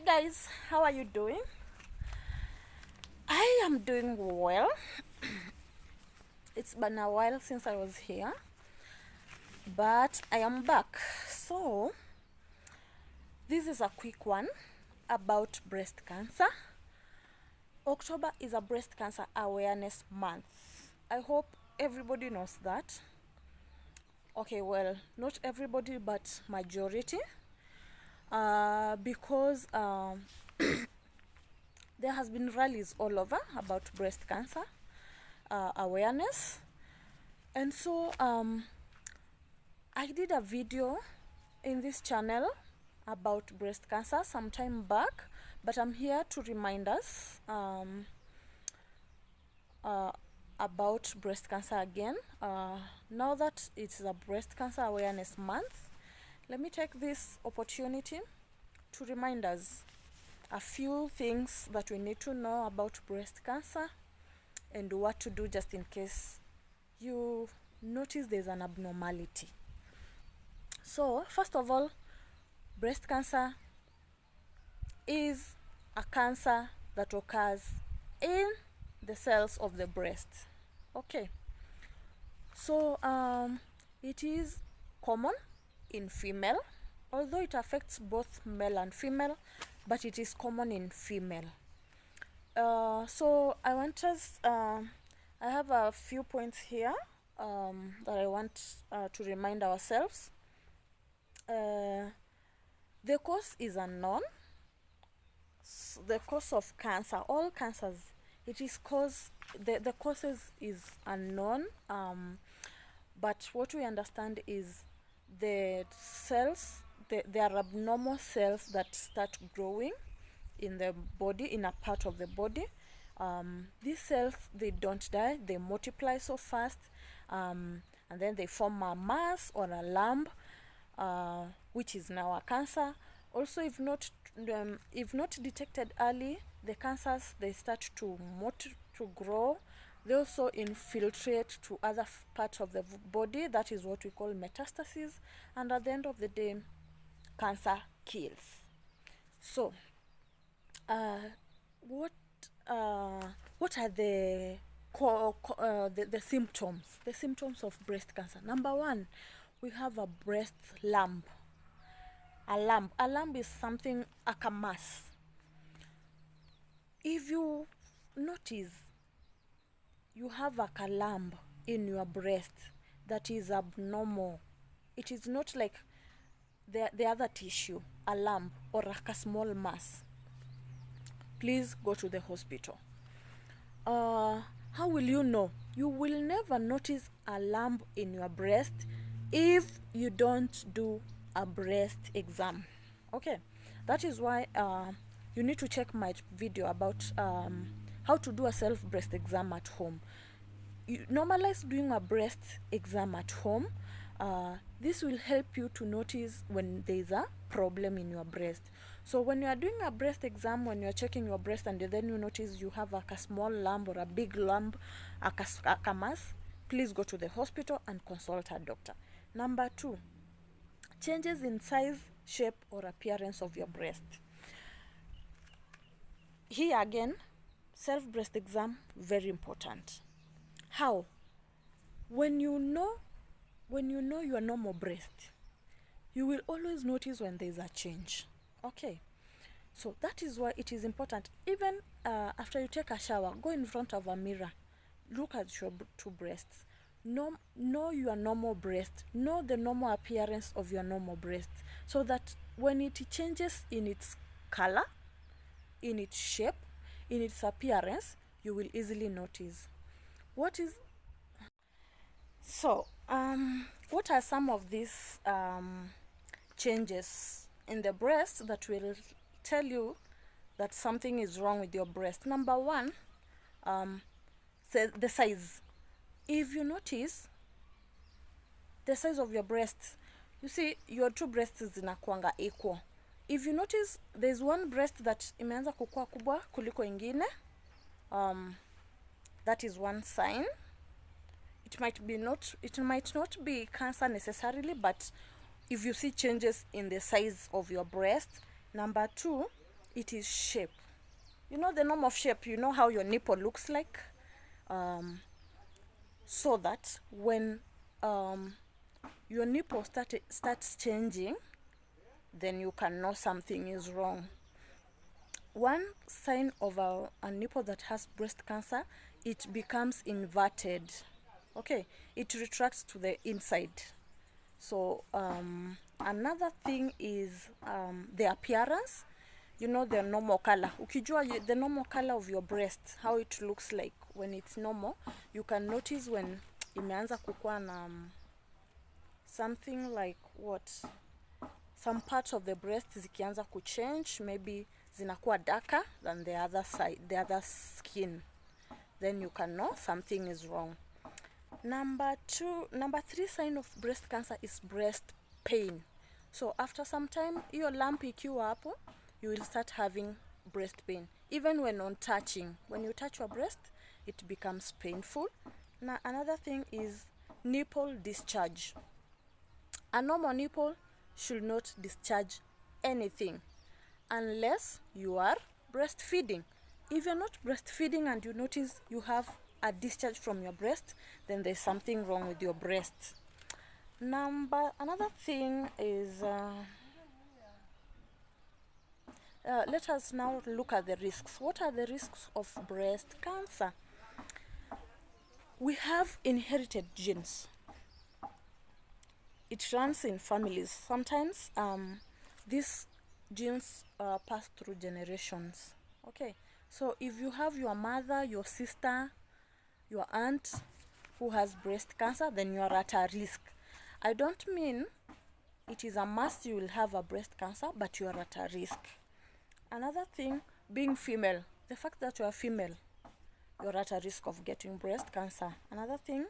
Guys, how are you doing? I am doing well. It's been a while since I was here, but I am back. So this is a quick one about breast cancer. October is a breast cancer awareness month. I hope everybody knows that. Okay, well, not everybody, but majority, because there has been rallies all over about breast cancer awareness. And so I did a video in this channel about breast cancer some time back, but I'm here to remind us about breast cancer again. Now that it's a breast cancer awareness month, let me take this opportunity to remind us a few things that we need to know about breast cancer and what to do just in case you notice there's an abnormality. So first of all, breast cancer is a cancer that occurs in the cells of the breast. Okay, so it is common in female, although it affects both male and female, but it is common in female. So I want us I have a few points here that I want to remind ourselves. The cause is unknown. So the cause of cancer, all cancers, it is the causes is unknown, but what we understand is the cells, there are abnormal cells that start growing in the body, in a part of the body. These cells, they don't die, they multiply so fast, and then they form a mass or a lump, which is now a cancer. Also, if not detected early, the cancers, they start to grow. They also infiltrate to other parts of the body. That is what we call metastasis, and at the end of the day, cancer kills. So what are the symptoms of breast cancer? Number one, we have a breast lump. A lump is something like a mass. If you notice you have a lump in your breast that is abnormal, it is not like the other tissue, a lump or like a small mass, please go to the hospital. How will you know? You will never notice a lump in your breast if you don't do a breast exam. Okay, that is why you need to check my video about how to do a self breast exam at home. You normalize doing a breast exam at home. This will help you to notice when there's a problem in your breast. So when you are doing a breast exam, when you are checking your breast and then you notice you have like a small lump or a big lump, a mass, please go to the hospital and consult a doctor. Number two, changes in size, shape or appearance of your breast. Here again, self breast exam, very important. How? When you know your normal breast, you will always notice when there's a change. Okay, so that is why it is important. Even after you take a shower, go in front of a mirror, look at your two breasts, know your normal breast, know the normal appearance of your normal breast, so that when it changes in its color, in its shape, in its appearance, you will easily notice. What are some of these changes in the breast that will tell you that something is wrong with your breast? Number one, the size. If you notice the size of your breast, you see your two breasts zinakuanga equal. If you notice there's one breast that imeanza kukua kubwa kuliko ingine, that is one sign. It might not be cancer necessarily, but if you see changes in the size of your breast. Number two, it is shape. You know the normal shape, you know how your nipple looks like, so that when your nipple starts changing, then you can know something is wrong. One sign of a nipple that has breast cancer, it becomes inverted. Okay, it retracts to the inside. So another thing is the appearance. You know the normal color. Ukijua the normal color of your breast, how it looks like when it's normal, you can notice when imeanza kukua na something like what, some parts of the breast zikianza kuchange, maybe zinakuwa darker than the other side, the other skin, then you can know something is wrong. Number 3 sign of breast cancer is breast pain. So after some time, your lump ikiwa hapo, you will start having breast pain. Even when on touching, when you touch your breast, it becomes painful. Now another thing is nipple discharge. A normal nipple should not discharge anything unless you are breastfeeding. If you're not breastfeeding and you notice you have a discharge from your breast, then there's something wrong with your breast. Another thing is let us now look at the risks. What are the risks of breast cancer? We have inherited genes. It runs in families. Sometimes these genes pass through generations. Okay, so if you have your mother, your sister, your aunt who has breast cancer, then you are at a risk. I don't mean it is a must you will have a breast cancer, but you are at a risk. Another thing, being female. The fact that you are female, you're at a risk of getting breast cancer. Another thing,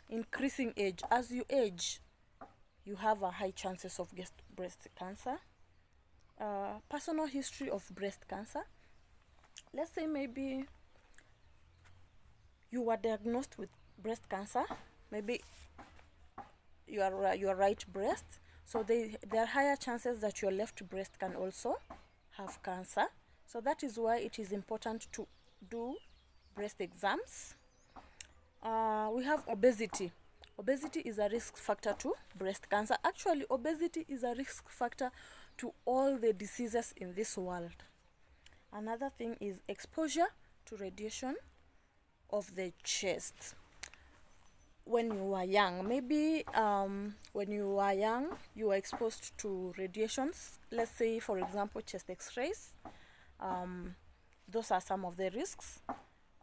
increasing age. As you age, you have a high chances of breast cancer. Personal history of breast cancer. Let's say maybe you were diagnosed with breast cancer, maybe your right breast, so there are higher chances that your left breast can also have cancer. So that is why it is important to do breast exams. We have obesity. Obesity is a risk factor to breast cancer. Actually, obesity is a risk factor to all the diseases in this world. Another thing is exposure to radiation of the chest. When you are young, maybe when you are young, you were exposed to radiations. Let's say, for example, chest x-rays. Those are some of the risks.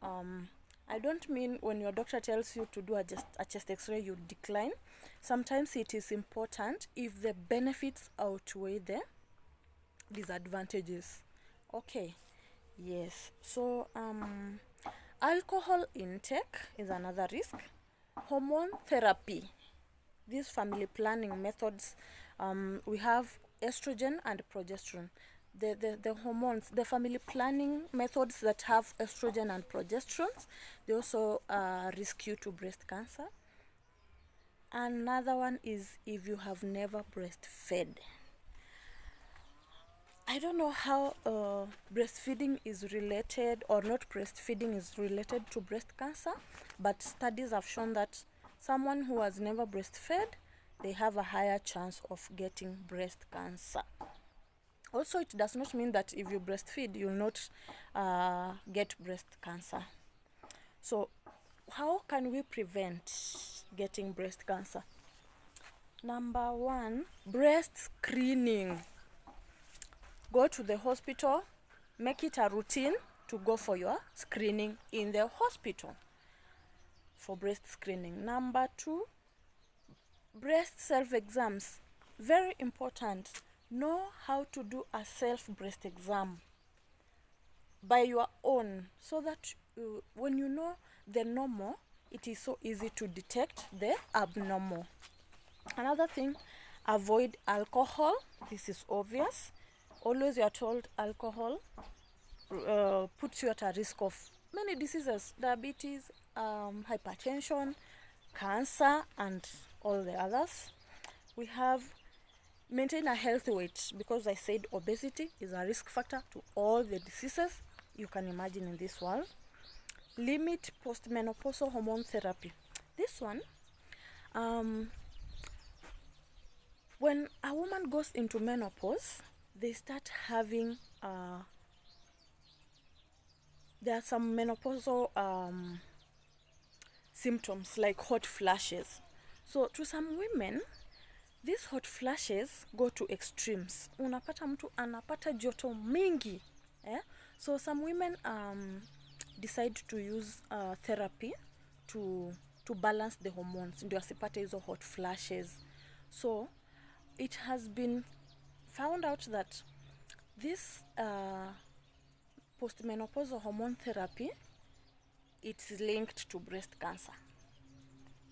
I don't mean when your doctor tells you to do a chest x-ray, you decline. Sometimes it is important if the benefits outweigh the disadvantages. Okay, yes. So alcohol intake is another risk. Hormone therapy. These family planning methods, we have estrogen and progesterone. The hormones, the family planning methods that have estrogen and progesterone, they also risk you to breast cancer. Another one is if you have never breastfed. I don't know how breastfeeding is related or not breastfeeding is related to breast cancer, but studies have shown that someone who has never breastfed, they have a higher chance of getting breast cancer. Also, it does not mean that if you breastfeed, you'll not get breast cancer. So, how can we prevent getting breast cancer? Number 1, breast screening. Go to the hospital, make it a routine to go for your screening in the hospital for breast screening. Number 2, breast self-exams. Very important. Know how to do a self-breast exam by your own, so that when you know the normal, it is so easy to detect the abnormal. Another thing, avoid alcohol. This is obvious. Always you are told alcohol puts you at a risk of many diseases, diabetes, hypertension, cancer, and all the others. We have maintain a healthy weight, because I said obesity is a risk factor to all the diseases you can imagine in this world. Limit postmenopausal hormone therapy. This one, when a woman goes into menopause, they start having there are some menopausal symptoms like hot flashes. So to some women, these hot flashes go to extremes. Unapata mtu anapata joto mingi. So some women decide to use therapy to balance the hormones ndio asipate hizo hot flashes. So it has been found out that this postmenopausal hormone therapy, it's linked to breast cancer.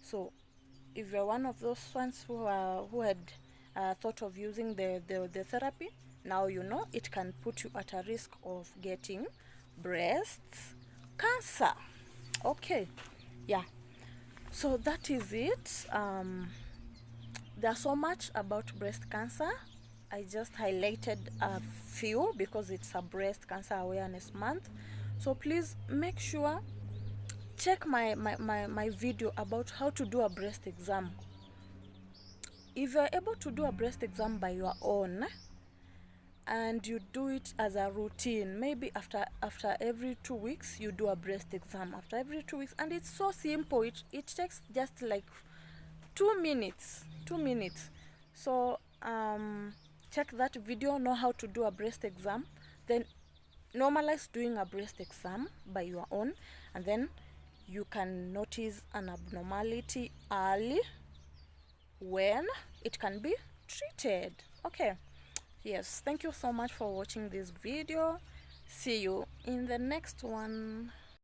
So if you're one of those ones who had thought of using the therapy, now you know it can put you at a risk of getting breast cancer. Okay, yeah, so that is it. There's so much about breast cancer. I just highlighted a few because it's a breast cancer awareness month. So please make sure check my video about how to do a breast exam. If you're able to do a breast exam by your own and you do it as a routine, maybe after every 2 weeks you do a breast exam, after every 2 weeks, and it's so simple. It takes just like 2 minutes. So check that video, know how to do a breast exam, then normalize doing a breast exam by your own, and then you can notice an abnormality early when it can be treated. Okay, yes, thank you so much for watching this video. See you in the next one.